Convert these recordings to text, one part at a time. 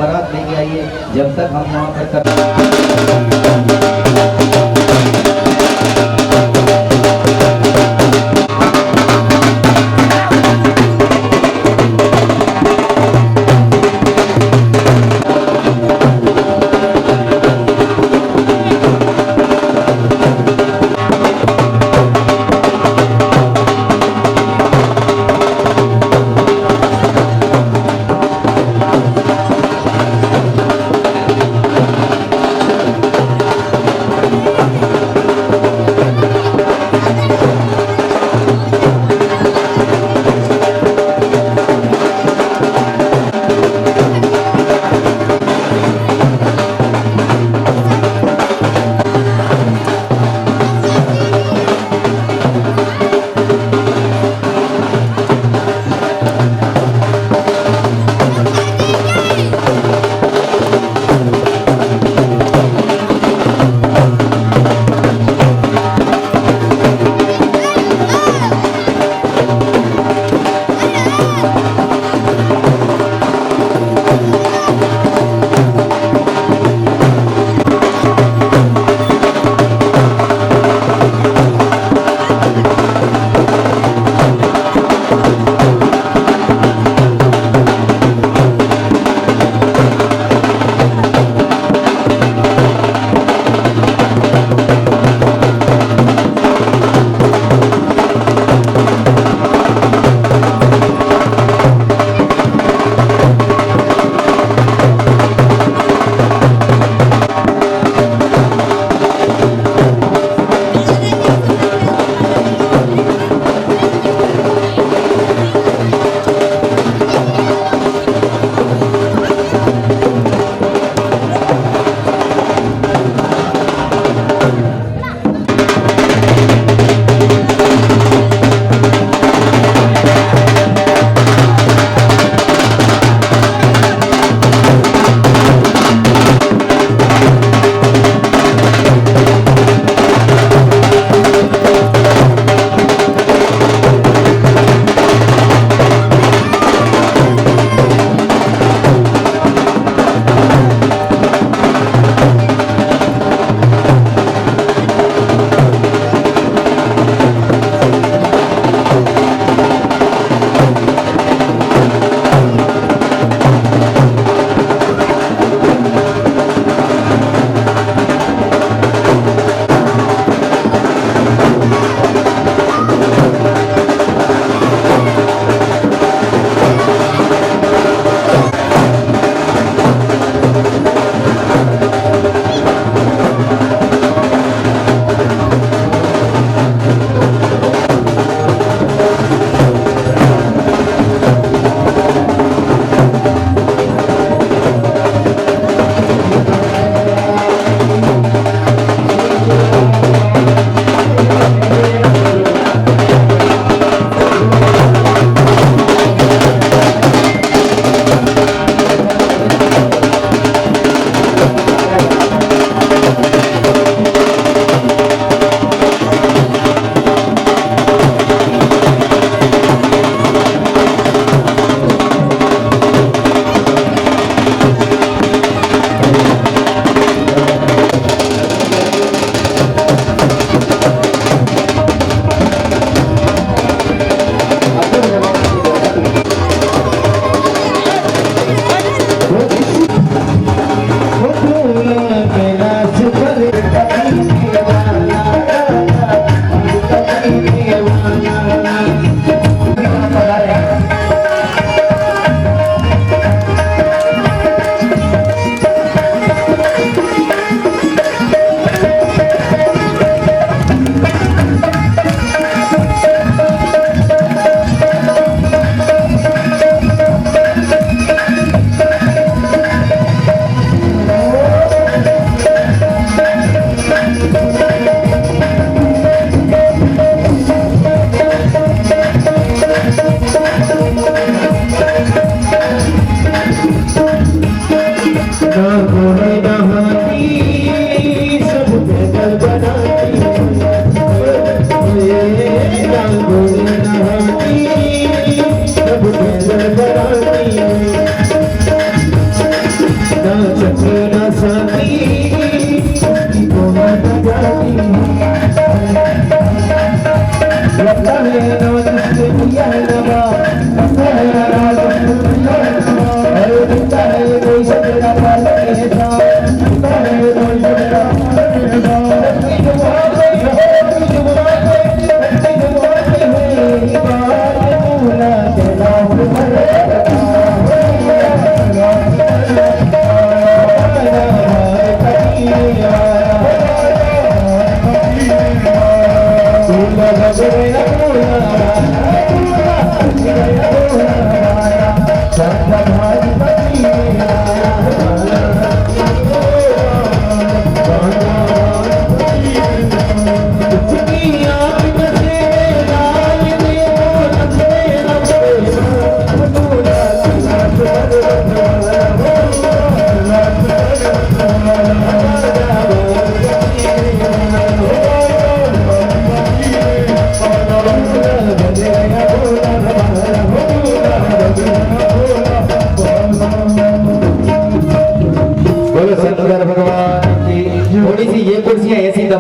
बारात लेके आइए जब तक हम वहाँ पर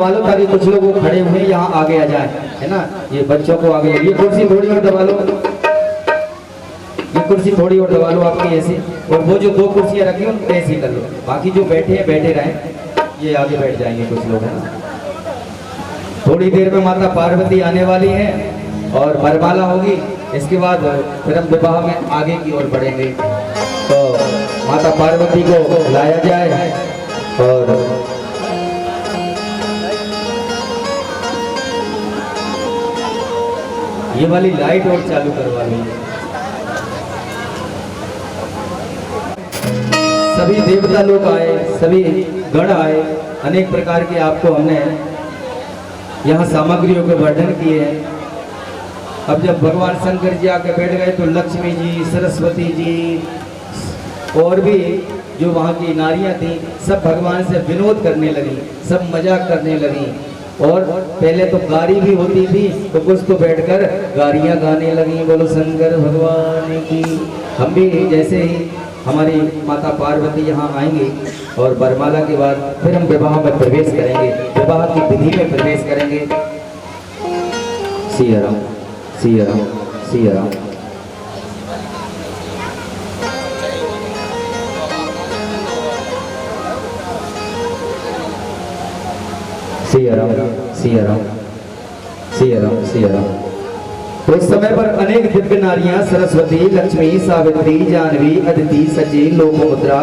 दबा लो ताकि कुछ लोग वो खड़े हुए यहाँ आगे आ जाए, है ना। ये बच्चों को आगे, ये कुर्सी थोड़ी और दबा लो, ये कुर्सी थोड़ी और दबा लो आपकी ऐसी, और वो जो 2 कुर्सियाँ रखी हैं उनको ऐसी कर लो। बाकी जो बैठे हैं बैठे रहें, ये आगे बैठ जाएंगे कुछ लोग, है ना। थोड़ी देर में माता पार्वती आने वाली हैं और वरमाला होगी। इसके बाद फिर हम विवाह में आगे की ओर बढ़ेंगे। तो माता पार्वती को लाया जाए और ये वाली लाइट और चालू करवा लो। सभी देवता लोग आए, सभी गण आए, अनेक प्रकार के आपको हमने यहाँ सामग्रियों के वर्णन किए हैं। अब जब भगवान शंकर जी आके बैठ गए तो लक्ष्मी जी, सरस्वती जी और भी जो वहाँ की नारियाँ थी सब भगवान से विनोद करने लगी, सब मजाक करने लगी। और पहले तो गारी भी होती थी तो कुछ तो बैठकर गारियाँ गाने लगी, बोलो शंकर भगवान की। हम भी जैसे ही हमारी माता पार्वती यहाँ आएंगी और वरमाला के बाद फिर हम विवाह में प्रवेश करेंगे, विवाह की विधि में प्रवेश करेंगे। सिया राम, सिया राम, सिया राम। सिया राम, सिया राम, सिया राम, सिया राम। तो उस समय पर अनेक दिव्य नारियां सरस्वती, लक्ष्मी, सावित्री, जानवी, अदिति, सची, लोकमुद्रा,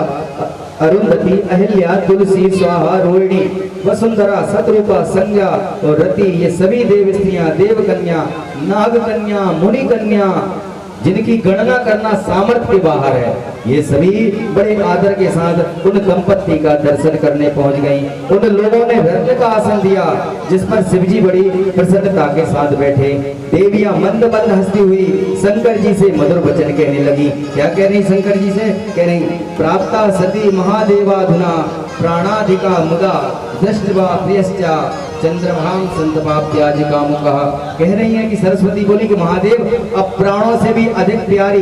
अरुंधति, अहिल्या, तुलसी, स्वाहा, रोहिणी, वसुंधरा, शत्रुपा, संज्ञा और रति, ये सभी देव स्त्रियां, देव कन्या, नाग कन्या, मुनि कन्या, जिनकी गणना करना सामर्थ्य के बाहर है, ये सभी बड़े आदर के साथ उन दंपत्ति का दर्शन करने पहुंच गई। उन लोगों ने रत्न का आसन दिया जिस पर शिवजी बड़ी प्रसन्नता के साथ बैठे। देवियां मंद मंद हंसती हुई शंकर जी से मधुर वचन कहने लगी। क्या कह रही शंकर जी से? कह रही, प्राप्ता सती महादेवाधुना प्राणाधिका मुदा दृष्टवा प्रियश्चा चंद्रभाम संतपाप्याज कामुकः। कह रही हैं कि सरस्वती बोली कि महादेव अब प्राणों से भी अधिक प्यारी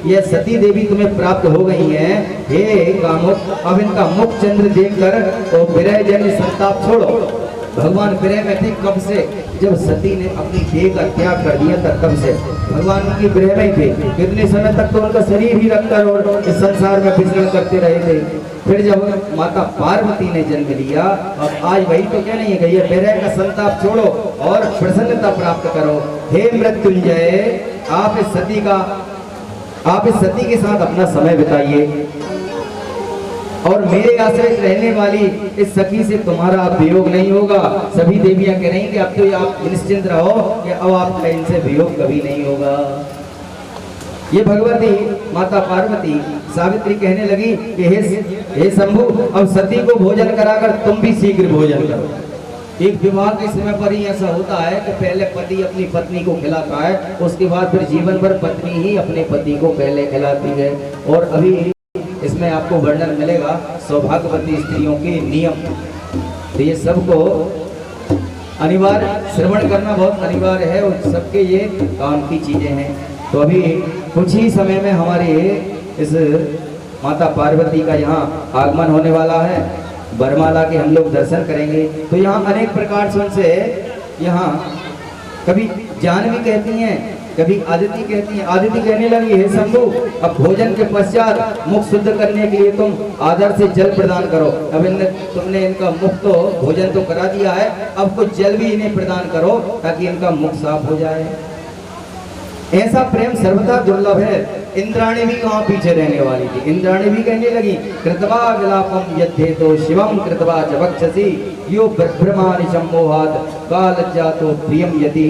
यह सती देवी तुम्हें प्राप्त हो गई हैं। हे कामुक, अब इनका मुख चंद्र देखकर तो विरह जन्य संताप छोड़ो। भगवान विरह में थे कब से? जब सती ने अपनी देह का त्याग कर दिया था तब से भगवान उनकी विरह में थे। कितने समय तक तो उनका शरीर ही रखकर और इस संसार में विचरण करते रहे थे। फिर जब माता पार्वती ने जन्म लिया, और आज वही तो क्या नहीं है, ये विरह का संताप छोड़ो और प्रसन्नता प्राप्त करो। हे मृत्युंजय, आप इस सती के साथ अपना समय बिताइए और मेरे आश्रित रहने वाली इस सखी से तुम्हारा वियोग नहीं होगा। सभी देवियां कह रही कि अब तो आप निश्चिंत रहो कि अब आपका इनसे वियोग कभी नहीं होगा। ये भगवती माता पार्वती सावित्री कहने लगी कि हे शंभु, अब सती को भोजन कराकर तुम भी शीघ्र भोजन करो। एक विवाह के समय पर ही ऐसा होता है कि पहले पति अपनी पत्नी को खिलाता है, उसके बाद फिर जीवन भर पत्नी ही अपने पति को पहले खिलाती है। और अभी इसमें आपको वर्णन मिलेगा सौभाग्यवती स्त्रियों के नियम। तो ये सबको अनिवार्य श्रवण करना बहुत अनिवार्य है और सबके ये काम की चीजें हैं। तो अभी कुछ ही समय में हमारे इस माता पार्वती का यहाँ आगमन होने वाला है। वरमाला के हम लोग दर्शन करेंगे। तो यहाँ अनेक प्रकार से उनसे यहाँ कभी जानवी कहती हैं, कभी आदिति कहती हैं। आदिति कहने लगी, हे शंभु, अब भोजन के पश्चात मुख शुद्ध करने के लिए तुम आदर से जल प्रदान करो। अब तुमने इनका मुख तो भोजन तो करा दिया है, अब कुछ जल भी इन्हें प्रदान करो ताकि इनका मुख साफ हो जाए। ऐसा प्रेम सर्वथा दुर्लभ है। इंद्राणी भी कहाँ पीछे रहने वाली थी। इंद्राणी भी कहने लगी, कृतवा विलापम यद्धे तो शिवम कृतवा च वक्षसि यो ब्रह्मानि सम्मोहात् कालज्जातो प्रियम यदि।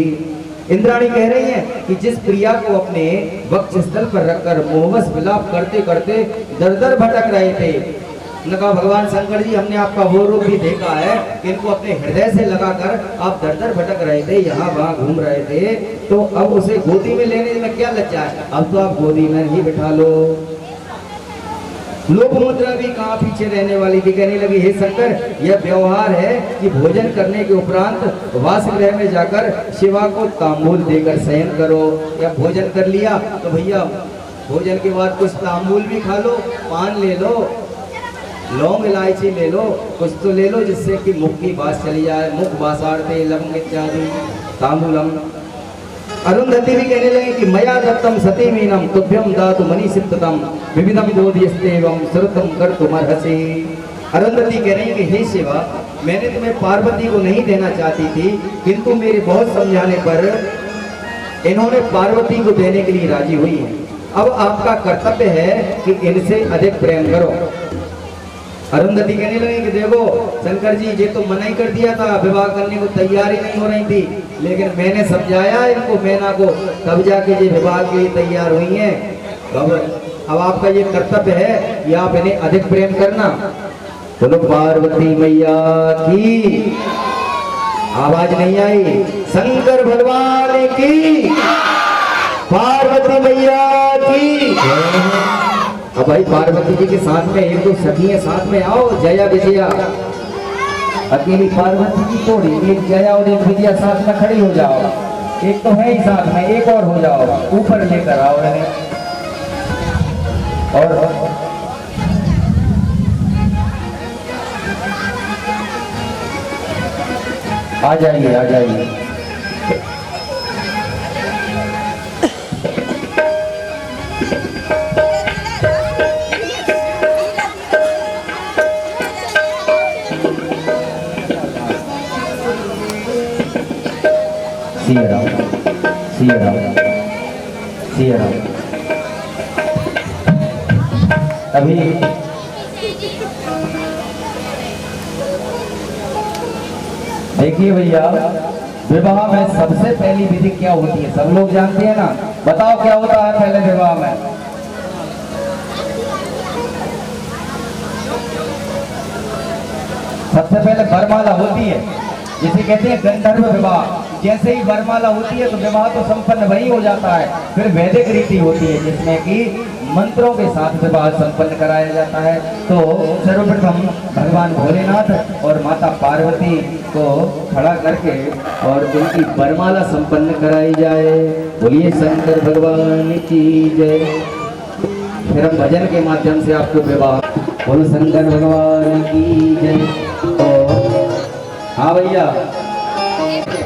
इंद्राणी कह रही है कि जिस प्रिया को अपने वक्ष स्थल पर रखकर मोहवश विलाप करते करते दर दर भटक रहे थे, उन्होंने कहा भगवान शंकर जी, हमने आपका वो रूप भी देखा है कि इनको अपने हृदय से लगाकर आप दर दर भटक रहे थे, यहाँ वहाँ घूम रहे थे, तो अब उसे गोदी में लेने में क्या लज्जा है, अब तो आप गोदी में ही बिठा लो। लोकमुद्रा भी कहाँ पीछे रहने वाली थी। कहने लगी, हे शंकर, यह व्यवहार है कि भोजन करने के उपरांत वासगृह में जाकर शिवा को तांबूल देकर शयन करो। या भोजन कर लिया तो भैया भोजन के बाद कुछ तांबूल भी खा लो, पान ले लो, लौंग इलायची ले लो, कुछ तो ले लो जिससे कि मुख की बात चली जाए। मुख बासारते लवंग इत्यादि तांबूलम। अरुंधति भी कहने लगे कि मया दत्तम सती मीनम तुभ्यम दातु मनीषिप्तम विविधम बोधियस्तेवम श्रुतम कर्तुमर्हसि। अरुंधति कह रही कि हे शिवा, मैंने तुम्हें पार्वती को नहीं देना चाहती थी, किंतु मेरे बहुत समझाने पर इन्होंने पार्वती को देने के लिए राजी हुई है। अब आपका कर्तव्य है कि इनसे अधिक प्रेम करो। अरुंधति कहने लगे कि देखो शंकर जी, ये तो मना ही कर दिया था, विवाह करने को तैयारी नहीं हो रही थी, लेकिन मैंने समझाया इनको मैना को, तब जाके ये विवाह के लिए तैयार हुई हैं। अब आपका ये कर्तव्य है कि आप इन्हें अधिक प्रेम करना। बोलो पार्वती मैया की। आवाज नहीं आई। शंकर भगवान की, पार्वती मैया की। अब भाई पार्वती जी के साथ में एक दो सखियां साथ में आओ, जया विजया। अकेली पार्वती जी थोड़ी, एक जया और एक विजया साथ में खड़ी हो जाओ। एक तो है ही साथ में, एक और हो जाओ, ऊपर लेकर आओ इन्हें। और आ जाइए, आ जाइए। सिया राम, सिया राम, सिया राम। अभी देखिए भैया, विवाह में सबसे पहली विधि क्या होती है सब लोग जानते हैं ना? बताओ क्या होता है पहले विवाह में? सबसे पहले वरमाला होती है, जिसे कहते हैं गंधर्व विवाह। जैसे ही वरमाला होती है तो विवाह तो संपन्न वही हो जाता है। फिर वैदिक रीति होती है जिसमें कि मंत्रों के साथ विवाह संपन्न कराया जाता है। तो सर्वप्रथम भगवान भोलेनाथ और माता पार्वती को खड़ा करके और उनकी वरमाला संपन्न कराई जाए। बोलिए शंकर भगवान की जय। फिर हम भजन के माध्यम से आपको विवाह। बोलो शंकर भगवान की जय। हाँ भैया,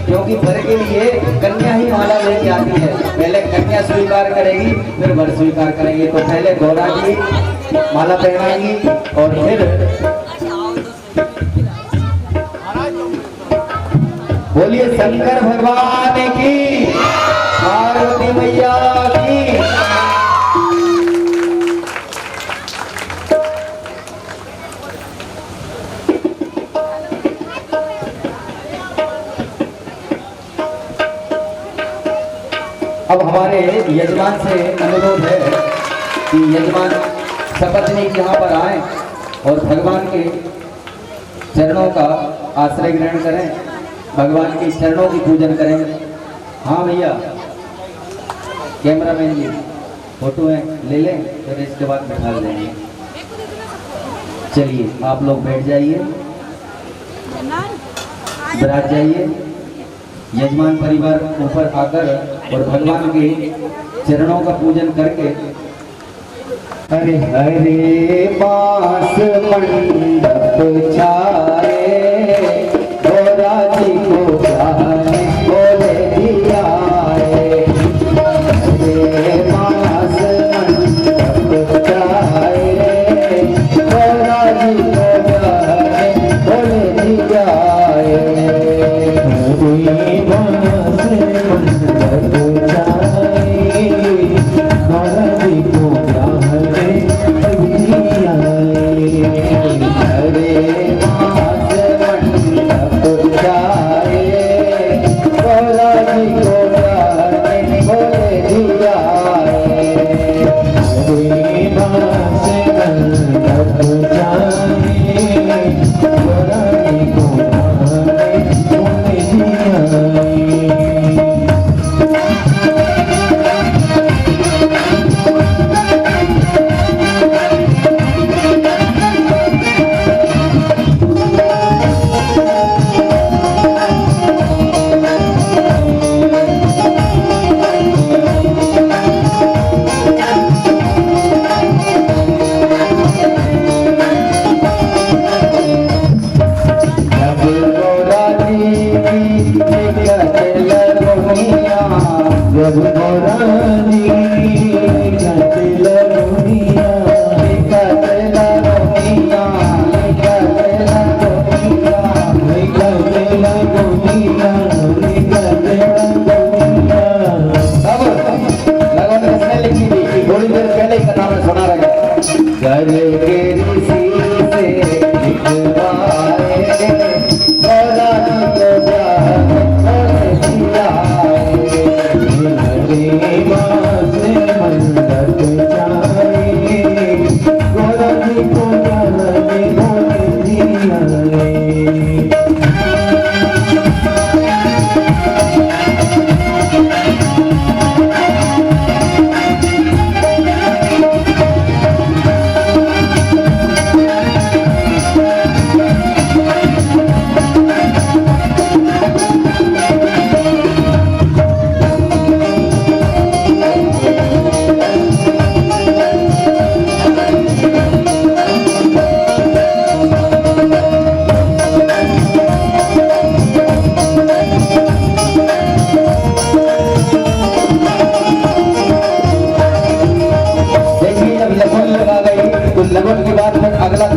क्योंकि वर के लिए कन्या ही माला लेके आती है। पहले कन्या स्वीकार करेगी, फिर वर स्वीकार करेंगे। तो पहले गौरा जी माला पहनाएंगी और फिर बोलिए शंकर भगवान की, पार्वती मैया की। अब हमारे यजमान से अनुरोध है कि यजमान सपत्नीक यहाँ पर आए और भगवान के चरणों का आश्रय ग्रहण करें, भगवान के चरणों की पूजन करें। हाँ भैया, कैमरामैन जी फोटो है ले लें, फिर इसके बाद बैठा लेंगे। चलिए आप लोग बैठ जाइए, बैठ जाइए। यजमान परिवार ऊपर आकर और भगवान के चरणों का पूजन करके हरे हरे बांस मंडप छाए, गौरा जी को गाने बोले दिया। हरे बांस मंडप छाए, गौरा जी को गाने बोले दिया। Thank you.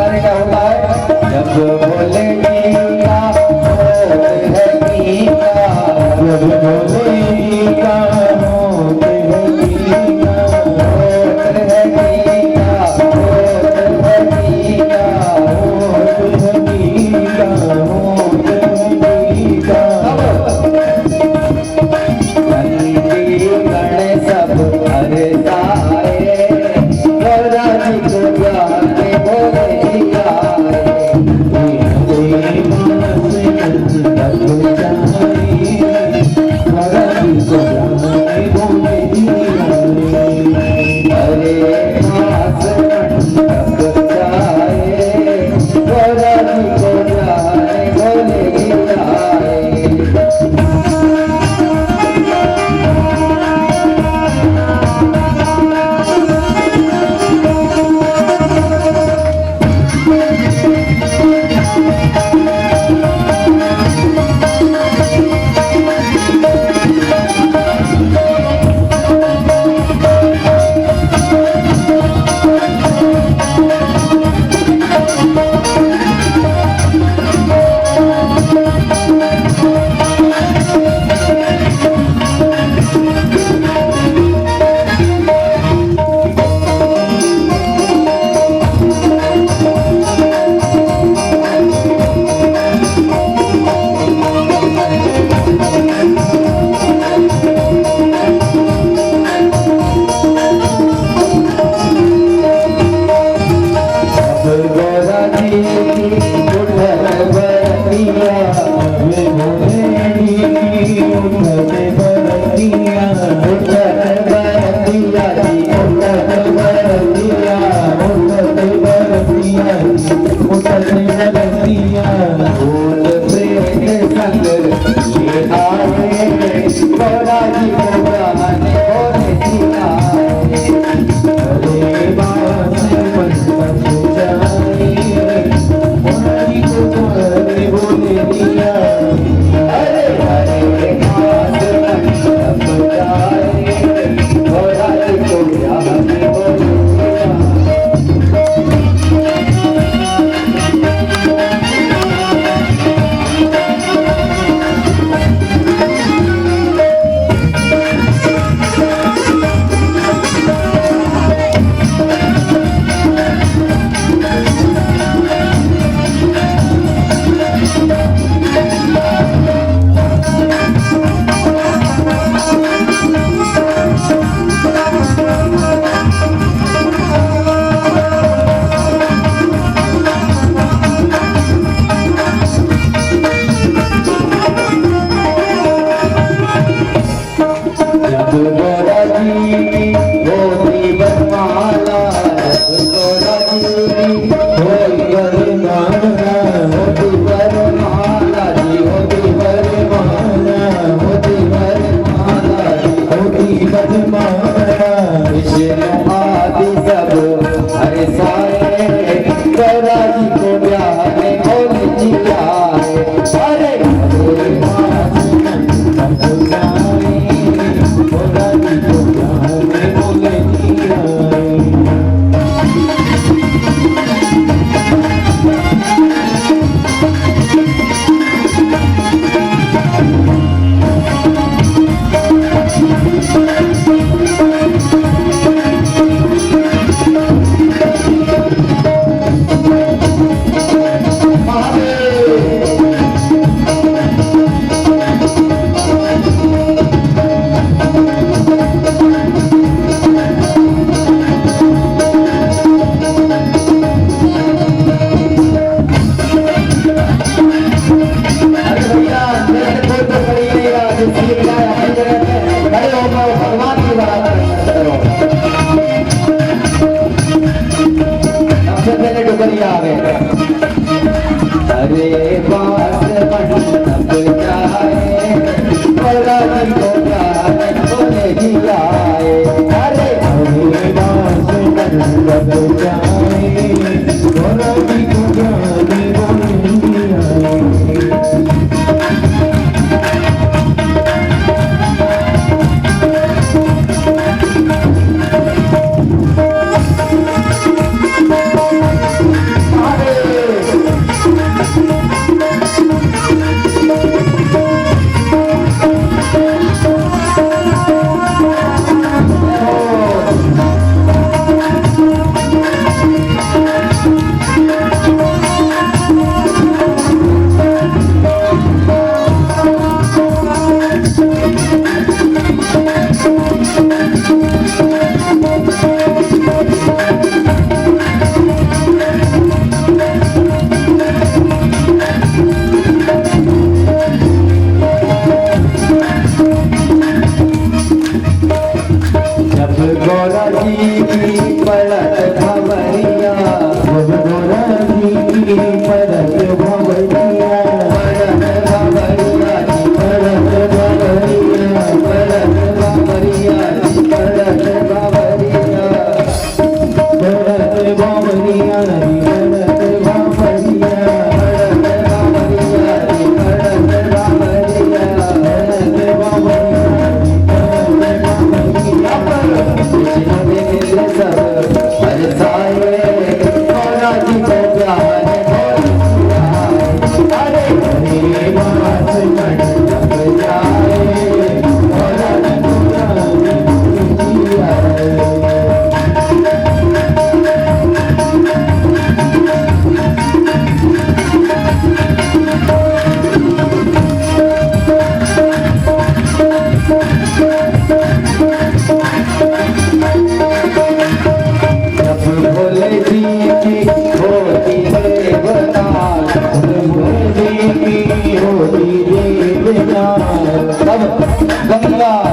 गाने क्या होता है, जब बोले गीता होत है गीता, जब बोले गीता होत है गीता, होत है गीता, होत है गीता, होत है गीता, होत है गीता। नंदी गण सब हरसाए, गौरा जी को जाके बोले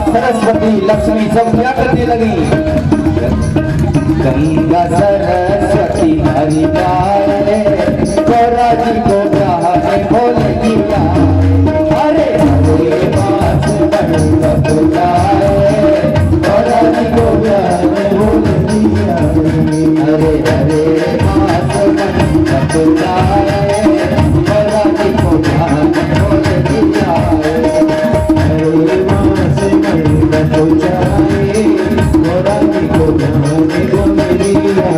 सरस्वती लक्ष्मी सब क्या करने लगी? गंगा सरस्वती हरि जाए, गौरा जी को ब्याह में बोले दिया, अरे हरे मास मंडप जाए, गौरा जी को ब्याह में बोले दिया, अरे हरे मास मंडप जाए, गौरा जी को ब्याह में बोले दिया, हरे मास मंडप जाए, गौरा जी को ब्याह में बोले दिया।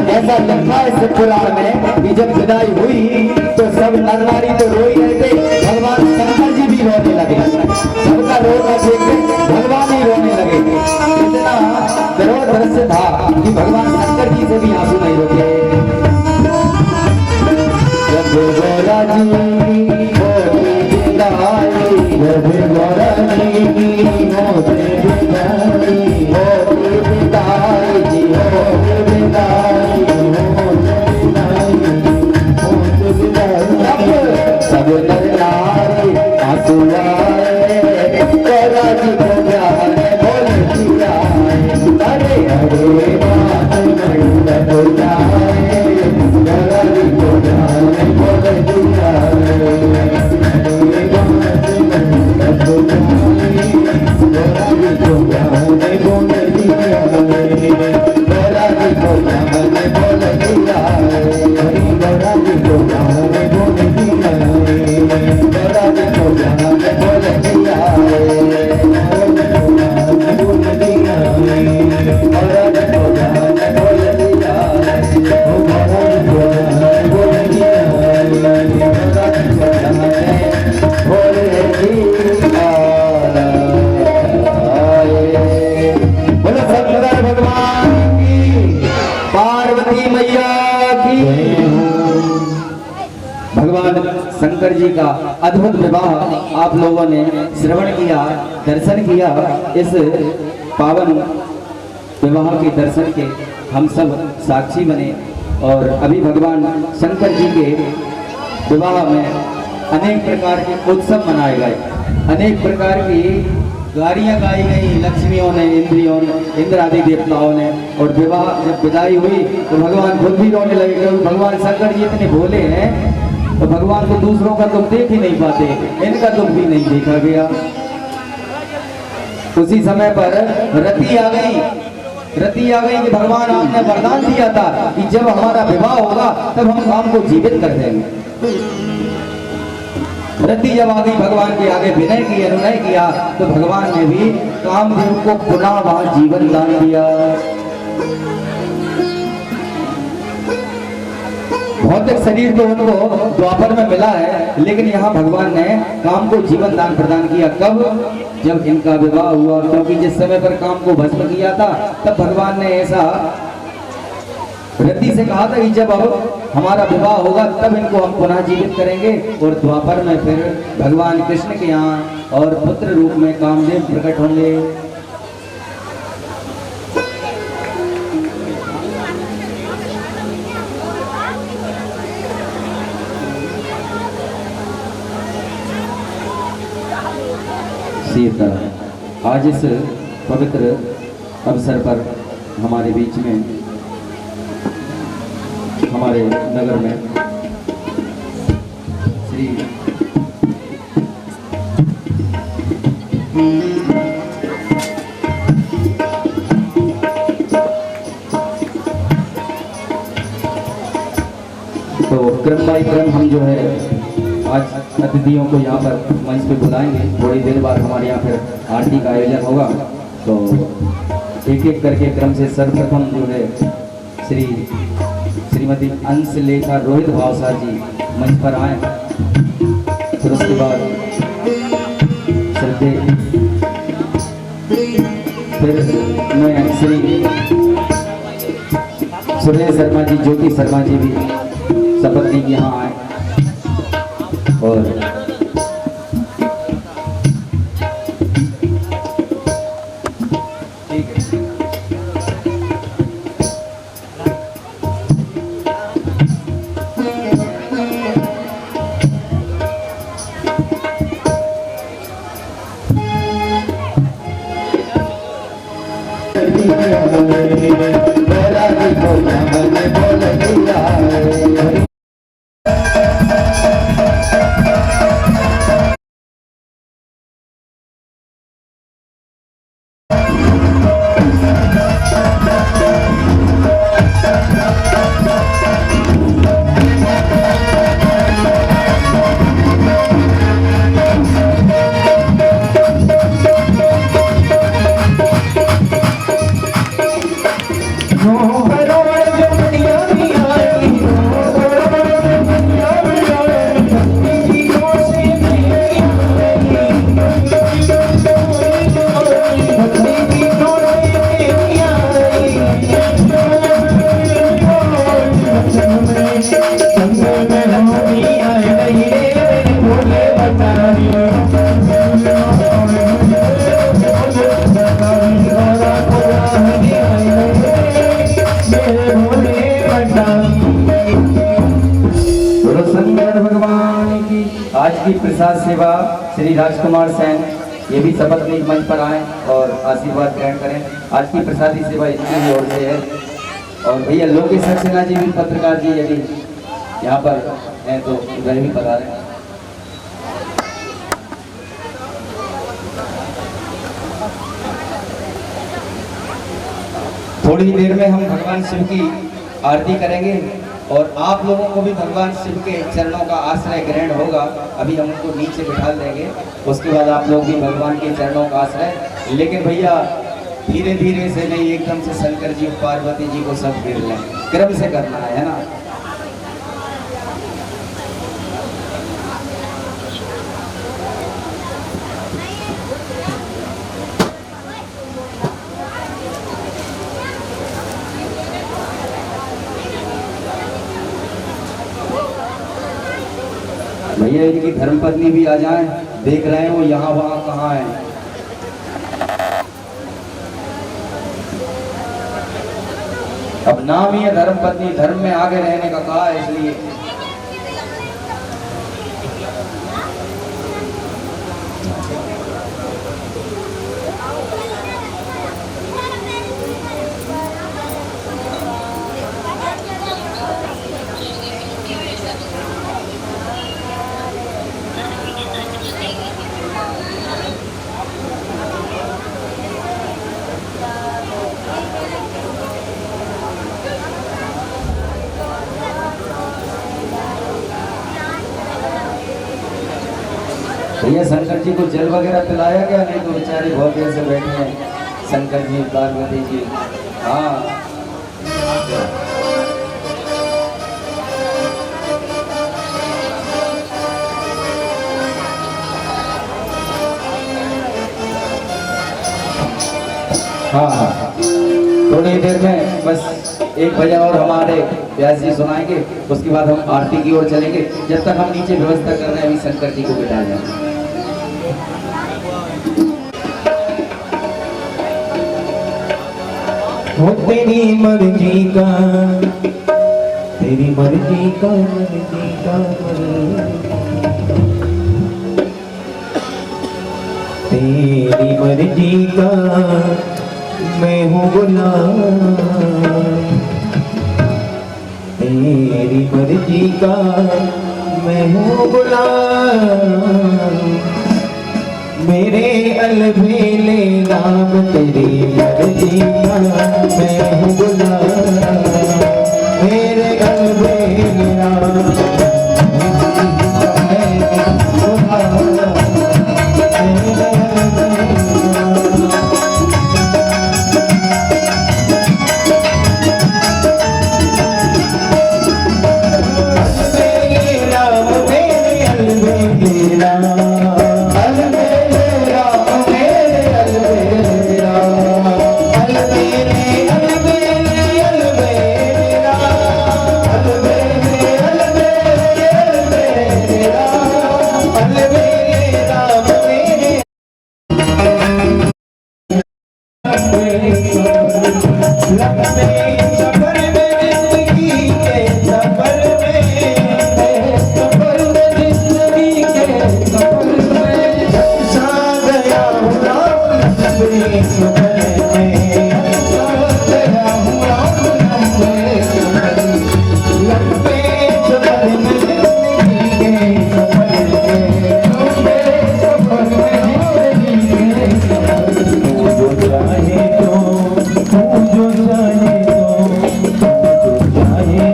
ऐसा लिखा है इस पुराण में कि जब विदाई हुई तो सब नर नारी तो रोई रहे थे, भगवान शंकर जी भी रोने लगे, सबका रोना देख के भगवान ही रोने लगे। इतना विरोध दृश्य था कि भगवान शंकर जी से भी आंसू नहीं रुके। जब गौरा जी होती विदाई, जब गौरा जी होती विदाई, होती विदाई जी होती विदाई, सब नर नारी आंसू आए, गौरा जी को ब्याह में बोले दिया, अरे हरे मास मंडप जाए, गौरा जी को ब्याह में बोले दिया, हरे मास मंडप जाए, गौरा जी को ब्याह में बोले दिया, गौरा जी को ब्याह में बोले दिया, गौरा जी को ब्याह में बोले दिया, गौरा जी को ब्याह में बोले दिया, बोले दिया, गौरा जी को ब्याह में बोले दिया, गौरा जी को ब्याह में बोले दिया, गौरा जी को ब्याह में बोले दिया। बोलो सतगुरु भगवान की, पार्वती मैया की। भगवान शंकर जी का अद्भुत विवाह आप लोगों ने श्रवण किया, दर्शन किया। इस पावन विवाह के दर्शन के हम सब साक्षी बने और अभी भगवान शंकर जी के विवाह में अनेक प्रकार के उत्सव मनाए गए, अनेक प्रकार की गाड़ियां गाई गई लक्ष्मियों ने, इंद्रियों ने, इंद्र आदि देवताओं ने। और विवाह जब विदाई हुई तो भगवान खुद भी रोने लगे, क्योंकि भगवान शंकर जी इतने भोले हैं तो भगवान को दूसरों का दुख देख ही नहीं पाते, इनका दुख भी नहीं देखा गया। उसी समय पर रति आ गई कि भगवान आपने वरदान दिया था कि जब हमारा विवाह होगा तब हम काम को जीवित कर देंगे। रति जब आ गई, भगवान के आगे विनय की अनुनय किया तो भगवान ने भी कामदेव को पुनः वहां जीवन दान दिया। भौतिक शरीर तो उनको द्वापर में मिला है, लेकिन यहाँ भगवान ने काम को जीवन दान प्रदान किया। कब? जब इनका विवाह हुआ, क्योंकि जिस समय पर काम को भस्म किया था तब भगवान ने ऐसा रति से कहा था कि जब अब हमारा विवाह होगा तब इनको हम पुनः जीवित करेंगे। और द्वापर में फिर भगवान कृष्ण के यहाँ और पुत्र रूप में कामदेव प्रकट होंगे। आज इस पवित्र अवसर पर हमारे बीच में, हमारे नगर में श्री तो क्रम बाई क्रम हम जो है आज अतिथियों को यहाँ पर मंच पे बुलाएंगे। थोड़ी देर बाद हमारे यहाँ फिर आरती का आयोजन होगा, तो एक एक करके क्रम से सर्वप्रथम जो है श्रीमती अंशलेखा रोहित भावसार जी मंच पर आए। फिर उसके बाद श्रद्धे, फिर मैं श्री सुरेश शर्मा जी, ज्योति शर्मा जी भी सपत्नी के यहाँ आए और आज की प्रसाद सेवा श्री राजकुमार सेन ये भी सपत्नीक मंच पर आए और आशीर्वाद ग्रहण करें। आज की प्रसादी सेवा इनकी ओर से है। और भैया लोकेश सक्सेना जी भी, पत्रकार जी यदि यहाँ पर हैं तो उधर भी पधारें। थोड़ी देर में हम भगवान शिव की आरती करेंगे और आप लोगों को भी भगवान शिव के चरणों का आश्रय ग्रहण होगा। अभी हम उनको नीचे बिठा देंगे, उसके बाद आप लोग भी भगवान के चरणों का आश्रय। लेकिन भैया धीरे धीरे से नहीं, एकदम से शंकर जी पार्वती जी को सब घेर लें, क्रम से करना है ना। भैया इनकी धर्मपत्नी भी आ जाएं, देख रहे हैं वो यहाँ वहाँ कहाँ है। अब नाम ही है धर्मपत्नी, धर्म में आगे रहने का कहा है, इसलिए भैया शंकर जी को जल वगैरह पिलाया गया? नहीं तो बेचारे बहुत देर से बैठे हैं शंकर जी पार्वती जी। हाँ हाँ, थोड़ी देर में बस एक भजन और हमारे व्यास जी सुनाएंगे, उसके बाद हम आरती की ओर चलेंगे। जब तक हम नीचे व्यवस्था कर रहे हैं अभी शंकर जी को बिठा जाए। हो तेरी मर्जी का, तेरी मर्जी का, मर्जी का, तेरी मर्जी का मैं हूँ गुलाम, तेरी मर्जी का मैं हूँ गुलाम, मेरे अलबेले राम तेरी मर्जी का मैं हूँ गुलाम, मेरे अलबेले राम लंबे सफर में जिंदगी के सफर में जिंदगी के सफर में सा गया हूँ राम लंबे सफर में सा गया हूँ राम लंबे सफर में लंबे सफर में जिंदगी के सफर में लंबे सफर में जिंदगी के सफर में जो चाहे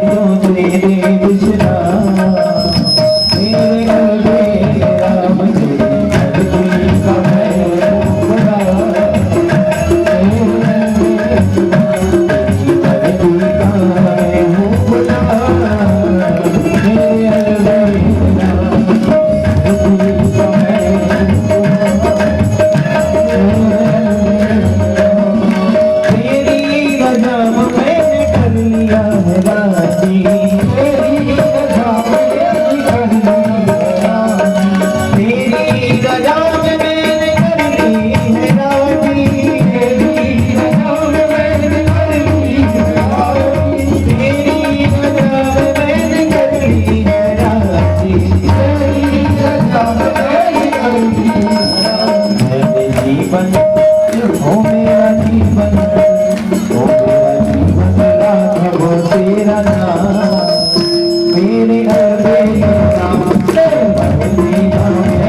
तो तेरे बिछड़ा मेरे गले राम तेरी धरती का है बड़ा धरती का है बड़ा मेरे गले राम धरती का है तेरी रजा में कर लिया है राजी तेरी रजा में कर लिया तेरी रजा में मैंने कर ली है राजी तेरी रजा में मैंने कर ली है राजी तेरी रजा में मैंने कर ली है राजी तेरी रजा में मैंने कर ली है राजी मेरे जीवन हो मेरा जीवन हो मेरा जीवन राघव तेरा नाम मेरे हृदय नाम से बदलीना है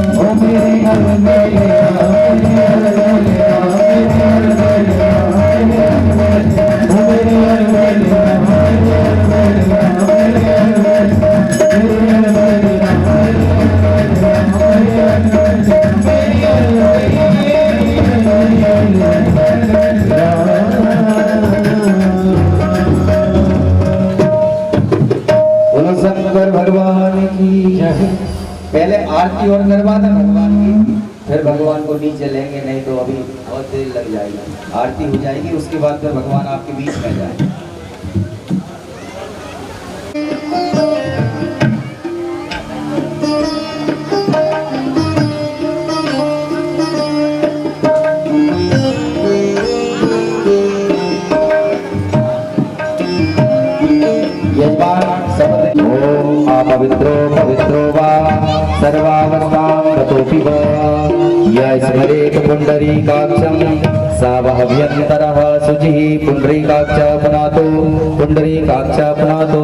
ओ मेरे हृदय बोलो शंकर भगवान की जय। पहले आरती और करवा दें भगवान की, फिर भगवान को नीचे लेंगे, नहीं तो अभी बहुत देर लग जाएगी। आरती हो जाएगी उसके बाद फिर भगवान आपके बीच में जाए। पवित्रो पवित्रो वा सर्वावस्थां गतोऽपि वा य स्मरेत् पुण्डरीकाक्षं स वह्व्यन्तरः शुचिः पुण्डरीकाक्षः पुनातो पुण्डरीकाक्षः पुनातो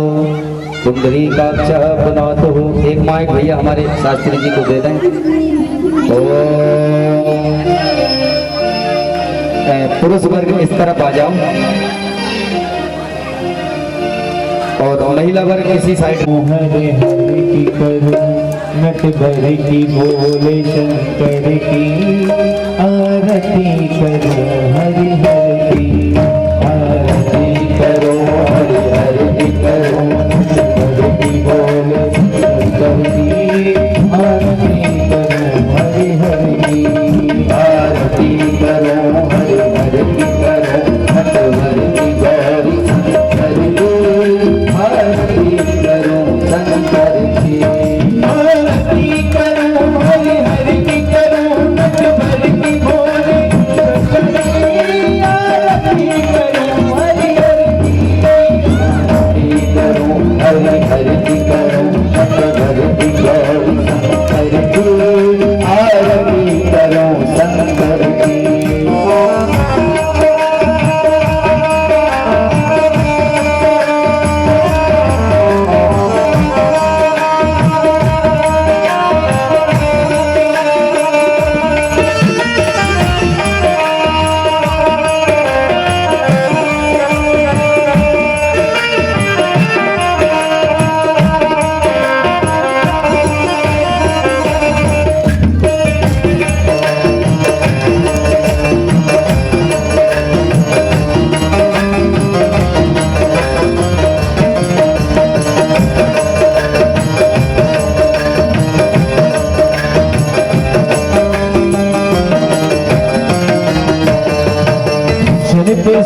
पुण्डरीकाक्षः पुनातो। एक माइक भैया हमारे शास्त्री जी को दे दें। पुरुष वर्ग इस तरफ आ जाओ और महिला वर्ग इसी साइड। हरे हरे की करूं नट भर की बोले शंकर की आरती करो हरि हर की आरती करो हरि हर की करो नट भर की बोले शंकर की आरती करो हरि हर की आरती करो हरि हर की करो नट भर की गौरी शंकर की आरती करो शंकर की आरती करो हरि हरि की करो नट भर की भोले शंकर की आरती करो हरि हर की आरती करो हरि हरि की करो नट भर की गौरी शंकर की आरती करो शंकर की।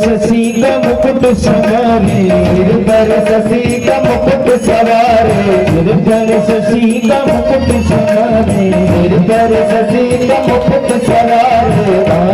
शशि का मुकुट सवारे सिर पर शशि का मुकुट सवारे सिर पर शशि का मुकुट सवारे सिर पर शशि का मुकुट सवारे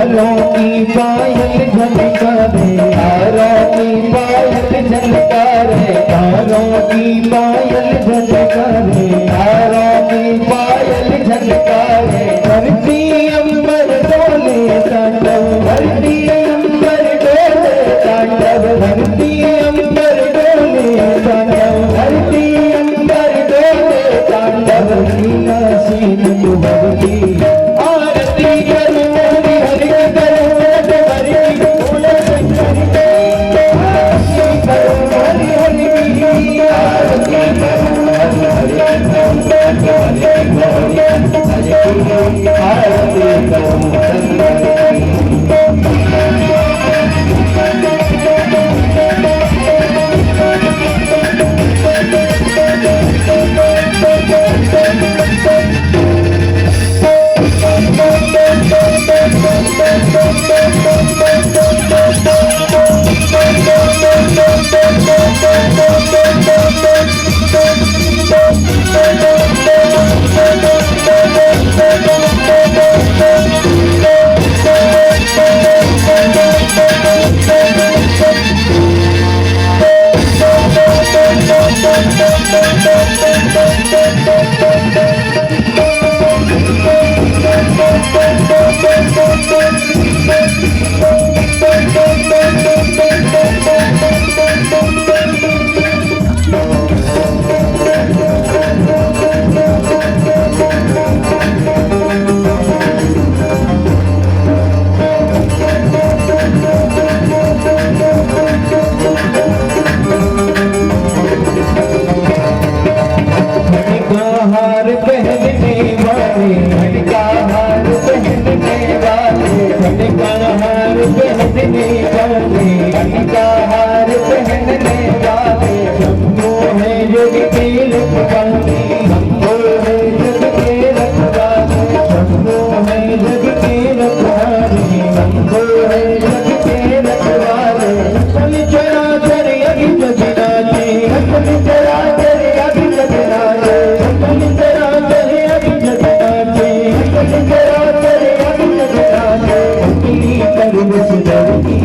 का हार पहनने वाले, घड़ी का हार पहनने वाले, शंभो है जग के रखवाले, शंभो है जग के रखवाले, शंभो है जग के रखवाले, शंभो है जग के रखवाले। सकल चराचर अखिल जगनाचे, सकल चराचर अखिल जगनाचे, सकल चराचर अखिल जगनाचे, सकल चराचर अखिल जगनाचे। भक्ति करो सुंदर की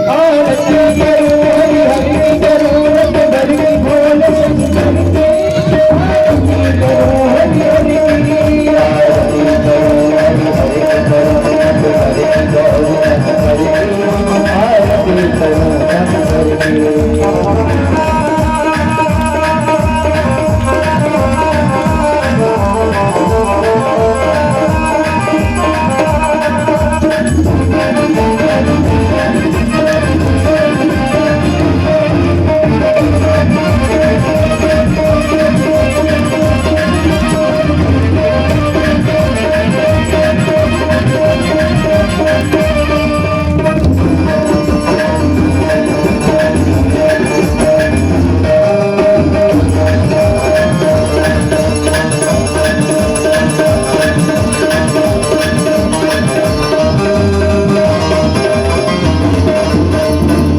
आरती करो, हरि हरि करो, रत भर की बोल शंकर के, आरती करो हरि हरि की, आरती करो हरि हरि करो, रत भर की बोल शंकर की, आरती करो शंकर की।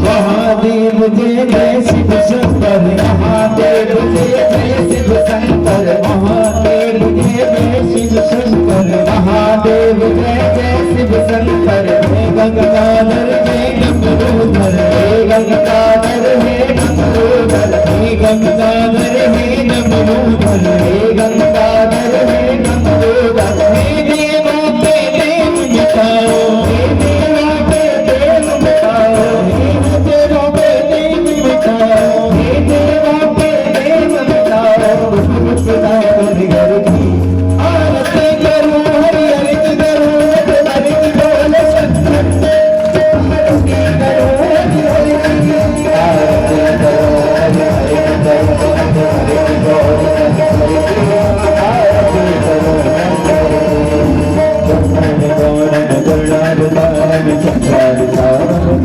महादेव जय जय शिव शंकर, महादेव जय जय शिव शंकर, महादेव जय जय शिव शंकर, महादेव जय जय शिव शंकर। हे गंगाधर हे गंगोधर, हे गंगाधर हे गंगोधर, हे गंगाधर हे गंगोधर, हे गंगाधर हे गंगोधर। हे देवों के देव मिटाओ, हे देवा के देव मिटाओ, हे देवों के देव मिटाओ, हे देवा के देव मिटाओ। खुदा कर घर की आरती करो, हरि हरि करो, रत भर की बोल शंकर के, आरती करो हरि हरि की, आरती करो हरि हरि करो, रत भर की बोल शंकर के, आरती करो शंकर के। चंदन गौरन गरुड़ार तारन चंद्रार तारन,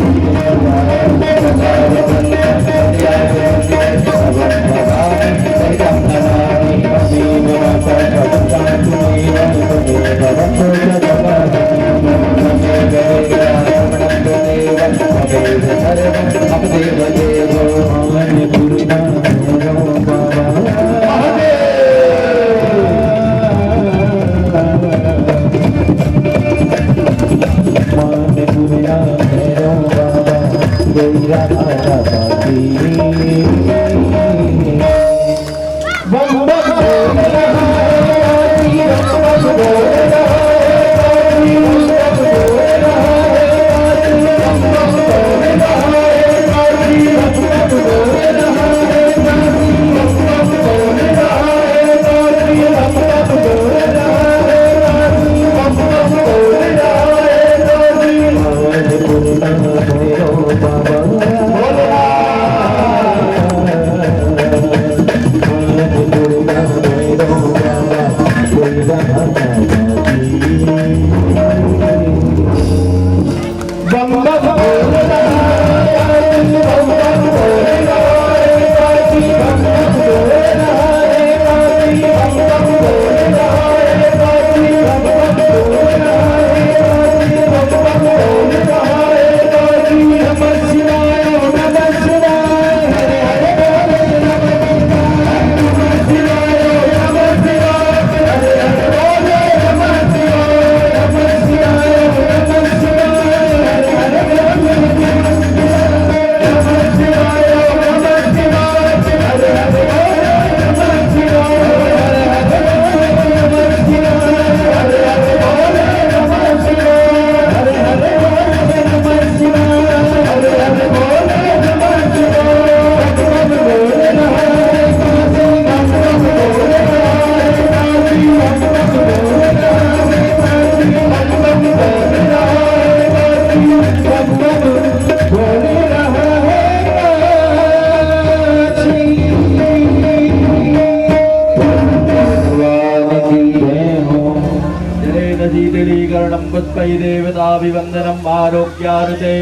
पूर्णं पुष्पै देवताभिवन्दनम् आरोग्यार्थे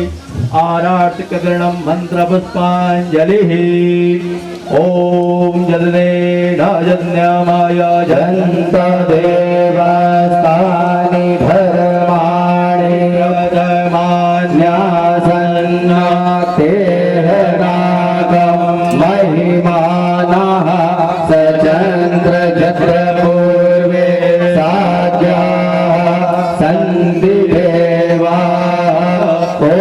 आरार्तिककरणं मन्त्रपुष्पाञ्जलिः। ॐ जलनेनाजन्यमाय जन्तदेवस्तानि धर्माणि न्यासन्नाक्तेः नागं महिमानः स चन्द्रचन्द्रपूर्वे साध्याः सन्ति देवाः। ॐ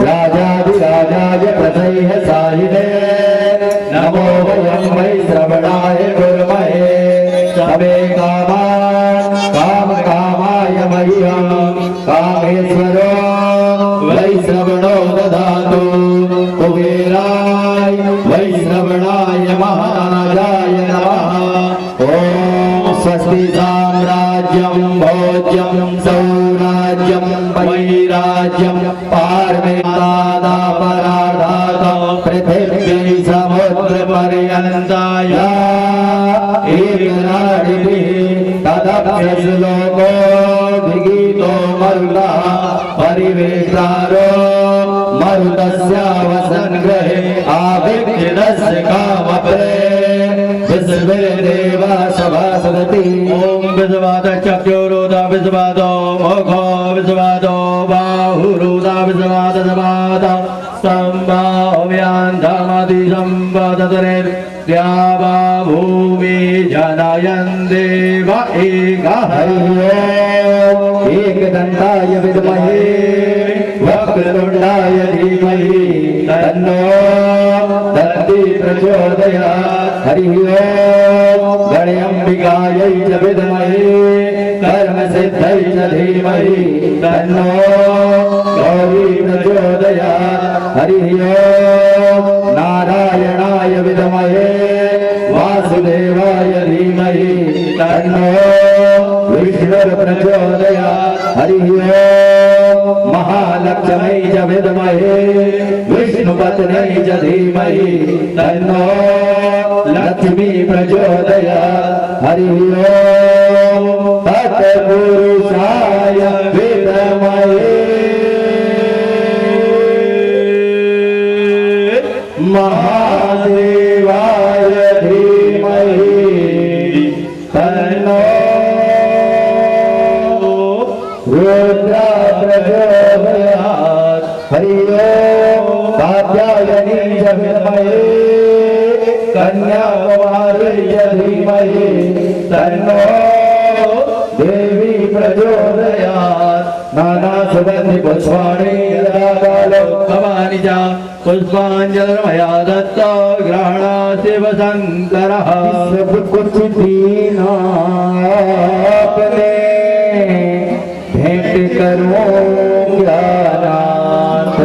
राजाधिराजाय प्रसह्य साहिने नमो वयं वै श्रवणाय गुरुमहे समे कामान् कामकामाय मह्यं कामेश्वरो वै श्रवणो ददातु कुबेराय वै श्रवणाय महाराजाय नमः। ॐ स्वस्ति साम्राज्यं भोज्यं सौराज्यं वैराज्यं पारमेतादापराधात पृथिवी समुद्रपर्यन्ताय एकराडिभिः तदभ्यश्लोको विगीतो मरुतः परिवेष्टारो मरुतस्यावसङ्ग्रहे आविक्रीडस्य कामपरे विश्वेदेवा सभासदति। ॐ विश्वादः चक्षुरुदा विश्वादो मुखो विश्वादो बाहुरुदा विश्वादसमादः सम्भाव्यान्धमतिसम्पदतरेर्द्यावा भूमि जनयन् देव एकः। एकदन्ताय विद्महे वक्रतुण्डाय धीमहि तन्नो दन्ति प्रचोदयात्। हरिः ॐ गणेऽम्बिकायै च विद्महे कर्मसिद्ध्यै च धीमहि तन्नो गौरी प्रचोदयात्। हरिः ॐ नारायणाय विद्महे वासुदेवाय धीमहि तन्नो विष्णुर्प्रचोदयात्। हरिः ॐ महालक्ष्म्यै च विद्महे विष्णुपत्न्यै च धीमहि तन्नो लक्ष्मी प्रचोदयात्। हरिः ॐ तत्पुरुषाय विद्महे महादेवाय धीमहि तन्नो रुद्र प्रचोदयात्। हरिः ॐ कात्यायनी च विद्महे कन्याकुमारी च धीमहि तन्नो देवी प्रचोदयात्। नाना सुगन्धि पुष्पाणि यदाकालो भवानि च पुष्पाञ्जलिर्मया दत्ता ग्रहणा शिवशङ्करः। सब कुछ दीना आपने भेंट करो ज्ञानाथ।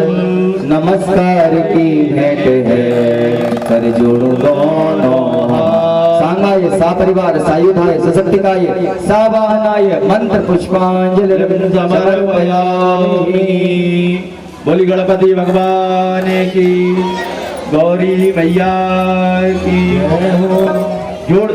नमस्कार की भेंट है कर जोड़ो दोनों हाथ। सांगाय सापरिवार सायुधाय सशक्तिकाय सावाहनाय मंत्र पुष्पांजलि समर्पयामि। बोली गणपति भगवान की, गौरी मैया की। जोरदार